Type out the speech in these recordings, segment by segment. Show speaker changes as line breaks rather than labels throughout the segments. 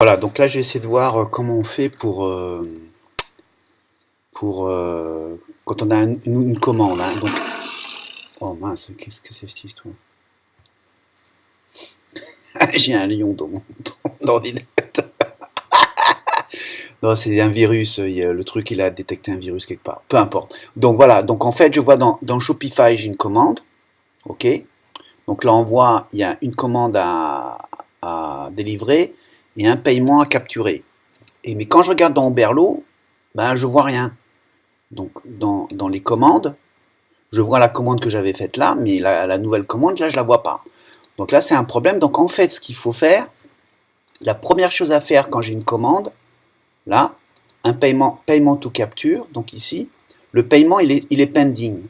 Voilà, donc là, je vais essayer de voir comment on fait pour quand on a une commande, hein. Donc, oh mince, qu'est-ce que c'est cette histoire? J'ai un lion dans mon ordinateur. Non, c'est un virus. Le truc, il a détecté un virus quelque part. Peu importe. Donc voilà. Donc en fait, je vois dans Shopify, j'ai une commande. OK. Donc là, on voit, il y a une commande à délivrer et un paiement à capturer. Mais quand je regarde dans Oberlo, ben, je vois rien. Donc dans les commandes, je vois la commande que j'avais faite là, mais la nouvelle commande, là, je la vois pas. Donc là, c'est un problème. Donc en fait, ce qu'il faut faire, la première chose à faire quand j'ai une commande, là, un paiement to capture, donc ici, le paiement, il est pending.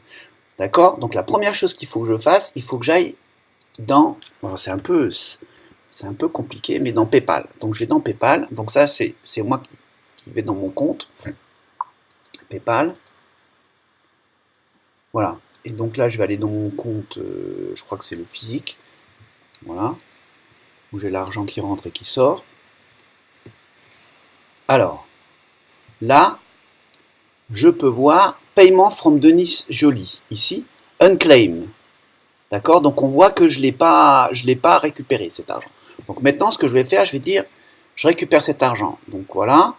D'accord? Donc la première chose qu'il faut que je fasse, il faut que j'aille dans, bon, c'est un peu compliqué, mais dans PayPal. Donc je vais dans PayPal. Donc ça, c'est moi qui vais dans mon compte PayPal. Voilà. Et donc là, je vais aller dans mon compte, je crois que c'est le physique. Voilà. Où j'ai l'argent qui rentre et qui sort. Alors, là, je peux voir paiement from Denis Joly. Ici, unclaim. D'accord? Donc on voit que je l'ai pas récupéré cet argent. Donc maintenant, ce que je vais faire, je vais dire, je récupère cet argent. Donc voilà.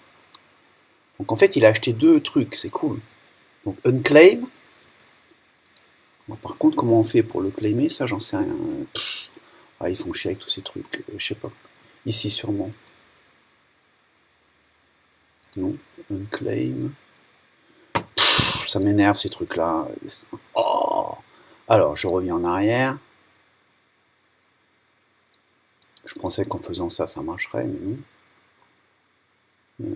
Donc en fait, il a acheté deux trucs, c'est cool. Donc unclaim. Bon, par contre, comment on fait pour le claimer? Ça, j'en sais rien. Ah, ils font chier avec tous ces trucs. Je sais pas. Ici, sûrement. Non. Unclaim. Ça m'énerve ces trucs-là. Oh. Alors, je reviens en arrière. Je pensais qu'en faisant ça, ça marcherait, mais non.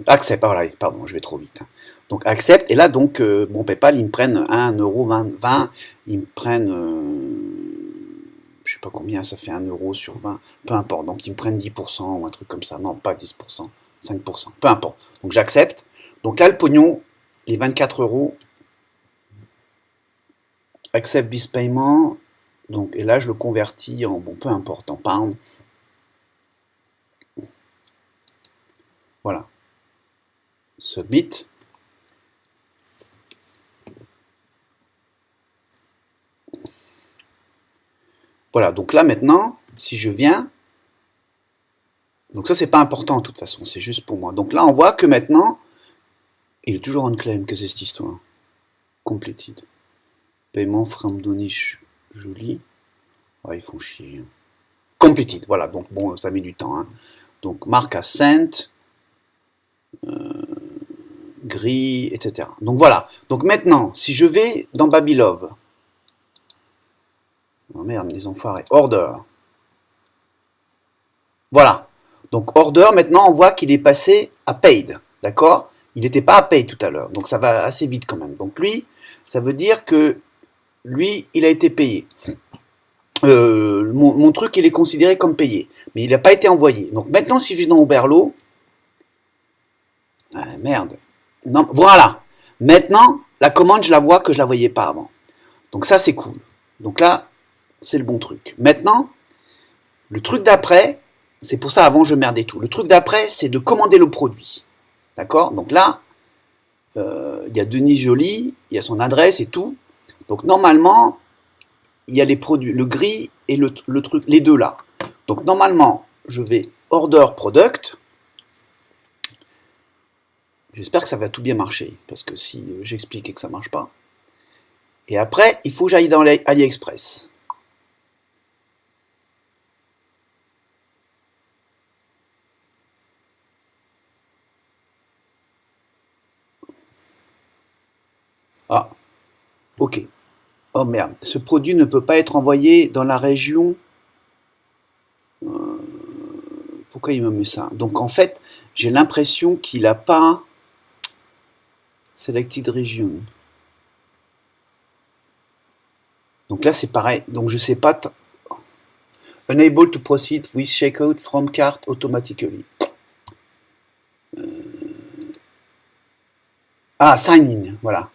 Accepte, ah, voilà, pardon, je vais trop vite. Donc accepte, et là donc, bon, PayPal, ils me prennent 1,20€, ils me prennent, je sais pas combien, ça fait 1€ sur 20, peu importe, donc ils me prennent 10% ou un truc comme ça, non, pas 10%, 5%, peu importe. Donc j'accepte, donc là le pognon, les 24€, accept this paiement, donc, et là je le convertis en, bon, peu importe, en pound, voilà, submit. Voilà, donc là maintenant, si je viens, donc ça c'est pas important de toute façon, c'est juste pour moi. Donc là on voit que maintenant, il est toujours on claim, que c'est cette histoire. Completed. Paiement from Donish Jolie. Ah, ils font chier. Completed, voilà, donc bon, ça met du temps, hein. Donc marque à sent, gris, etc. Donc voilà. Donc maintenant, si je vais dans Babylove, oh merde, les enfoirés, order. Voilà. Donc order, maintenant on voit qu'il est passé à paid. D'accord? Il n'était pas à paid tout à l'heure. Donc ça va assez vite quand même. Donc lui, ça veut dire que lui, il a été payé. Mon truc, il est considéré comme payé. Mais il n'a pas été envoyé. Donc maintenant, si je vais dans Oberlo, ah, merde. Non, voilà. Maintenant, la commande, je la vois que je la voyais pas avant. Donc ça, c'est cool. Donc là, c'est le bon truc. Maintenant, le truc d'après, c'est pour ça avant je merdais tout. Le truc d'après, c'est de commander le produit. D'accord? Donc là, il y a Denis Joly, il y a son adresse et tout. Donc normalement, il y a les produits, le gris et le truc, les deux là. Donc normalement, je vais order product. J'espère que ça va tout bien marcher, parce que si j'explique et que ça marche pas. Et après, il faut que j'aille dans AliExpress. Ah, ok. Oh merde, ce produit ne peut pas être envoyé dans la région. Pourquoi il me met ça? Donc en fait, j'ai l'impression qu'il n'a pas selected region. Donc là, c'est pareil. Donc je sais pas. Unable to proceed with checkout from cart automatically. Ah, sign in, voilà.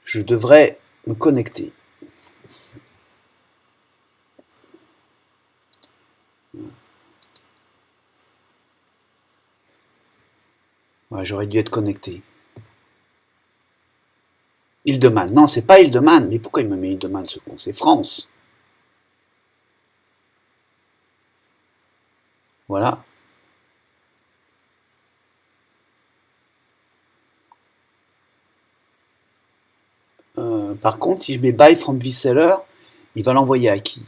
Je devrais me connecter. Ouais, j'aurais dû être connecté. Île-de-Man. Non, c'est pas Île-de-Man. Mais pourquoi il me met Île-de-Man, ce con? C'est France. Voilà. Par contre, si je mets buy from this seller, il va l'envoyer à qui?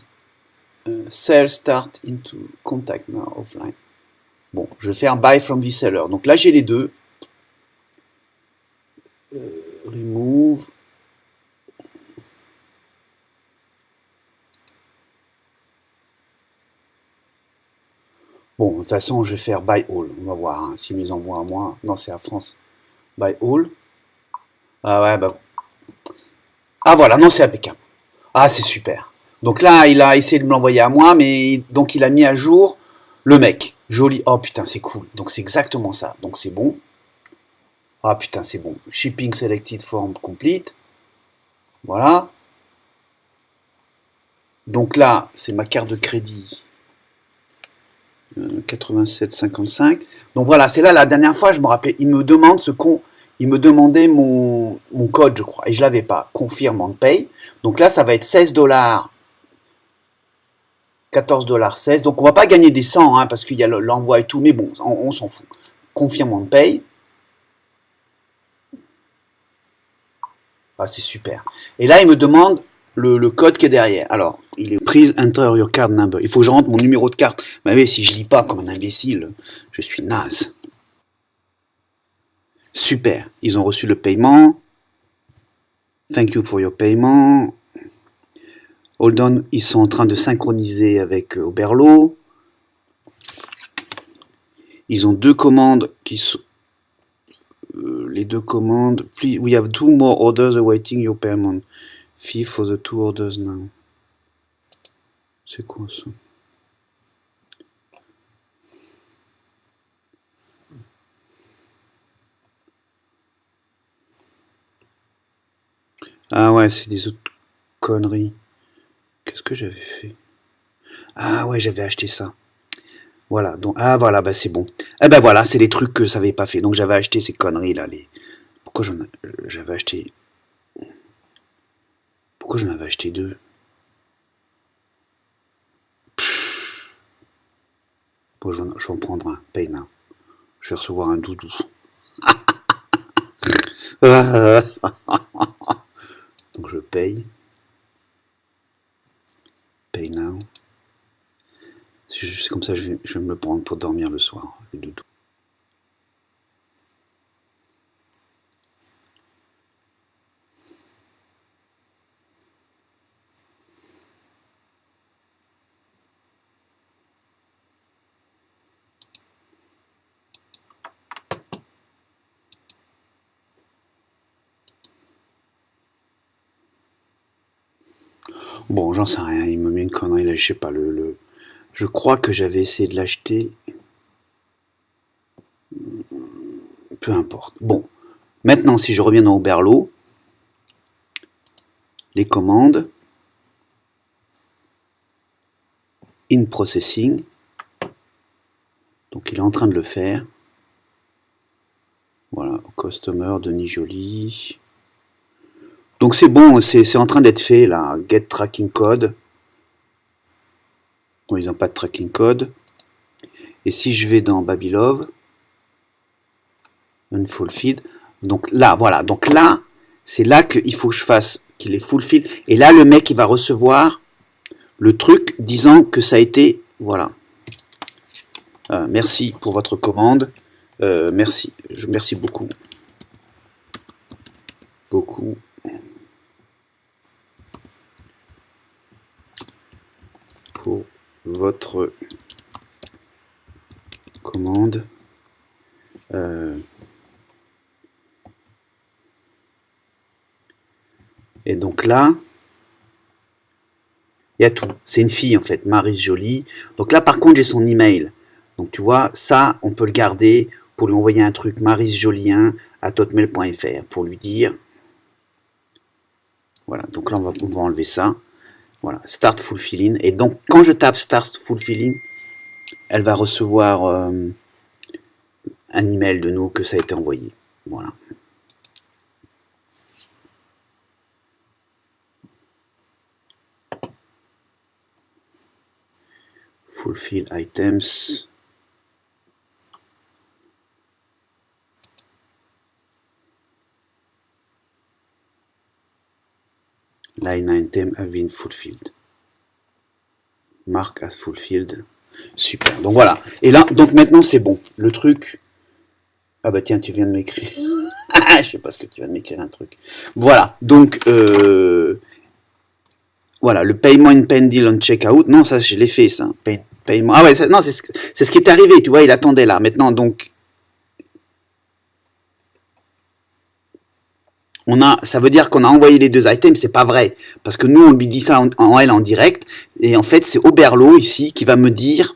Sell start into contact now offline. Bon, je vais faire buy from this seller. Donc là, j'ai les deux. Remove. Bon, de toute façon, je vais faire buy all. On va voir hein, s'ils me les envoient à moi. Non, c'est à France. Buy all. Ah ouais, bah. Ah voilà, non, c'est impeccable. Ah, c'est super. Donc là, il a essayé de me l'envoyer à moi, mais donc il a mis à jour le mec. Joli. Oh putain, c'est cool. Donc c'est exactement ça. Donc c'est bon. Ah putain, c'est bon. Shipping selected form complete. Voilà. Donc là, c'est ma carte de crédit. 87,55. Donc voilà, c'est là la dernière fois, je me rappelais, il me demande ce qu'on. Il me demandait mon code, je crois, et je l'avais pas. Confirme on paye. Donc là, ça va être 16 dollars. 14,16 $. Donc on va pas gagner des 100 hein, parce qu'il y a l'envoi et tout, mais bon, on s'en fout. Confirme on paye. Ah, c'est super. Et là, il me demande le code qui est derrière. Alors, il est please enter your card number. Il faut que je rentre mon numéro de carte. Mais oui, si je lis pas comme un imbécile, je suis naze. Super. Ils ont reçu le paiement. Thank you for your payment. Hold on, ils sont en train de synchroniser avec Oberlo. Ils ont deux commandes qui sont. Les deux commandes. Please, we have two more orders awaiting your payment. Fee for the two orders now. C'est quoi ça? Ah ouais, c'est des autres conneries. Qu'est-ce que j'avais fait? Ah ouais, j'avais acheté ça. Voilà, donc ah voilà, bah c'est bon. Eh ben voilà, c'est les trucs que ça n'avait pas fait. Donc j'avais acheté ces conneries là. Pourquoi j'avais acheté? Pourquoi j'en avais acheté deux? Bon, je vais en prendre un. Paye now. Je vais recevoir un doudou. Donc je paye. Pay now. C'est comme ça je vais me le prendre pour dormir le soir, le doudou. Bon, j'en sais rien, il me met une connerie là, je sais pas, je crois que j'avais essayé de l'acheter. Peu importe. Bon, maintenant si je reviens dans Oberlo, les commandes, in processing, donc il est en train de le faire. Voilà, customer, Denis Joly. Donc c'est bon, c'est en train d'être fait là, get tracking code. Bon, ils n'ont pas de tracking code. Et si je vais dans Babylove, unfulfilled, donc là, voilà, donc là, c'est là qu'il faut que je fasse qu'il est fulfilled. Et là, le mec, il va recevoir le truc disant que ça a été, voilà. Merci pour votre commande. Merci, merci beaucoup. Beaucoup. Pour votre commande. Et donc là, il y a tout. C'est une fille en fait, Maryse Joly. Donc là par contre j'ai son email. Donc tu vois, ça on peut le garder pour lui envoyer un truc marisjolien@hotmail.fr pour lui dire. Voilà, donc là on va enlever ça. Voilà, start fulfilling. Et donc quand je tape start fulfilling, elle va recevoir un email de nous que ça a été envoyé. Voilà. Fulfill items. Line item have been fulfilled. Mark as fulfilled. Super. Donc voilà. Et là, donc maintenant c'est bon. Le truc. Ah bah tiens, tu viens de m'écrire. Je sais pas ce que tu viens de m'écrire un truc. Voilà. Donc voilà, le payment in pending on checkout. Non, ça je l'ai fait ça. Paiement. Ah ouais, ça, non, c'est ce qui est arrivé. Tu vois, il attendait là. Maintenant donc. Ça veut dire qu'on a envoyé les deux items, c'est pas vrai. Parce que nous, on lui dit ça en direct. Et en fait, c'est Oberlo ici qui va me dire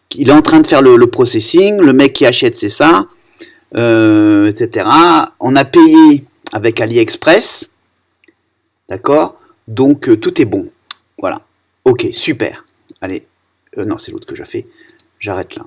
qu'il est en train de faire le processing. Le mec qui achète, c'est ça. Etc. On a payé avec AliExpress. D'accord. Donc, tout est bon. Voilà. Ok, super. Allez. Non, c'est l'autre que j'ai fait. J'arrête là.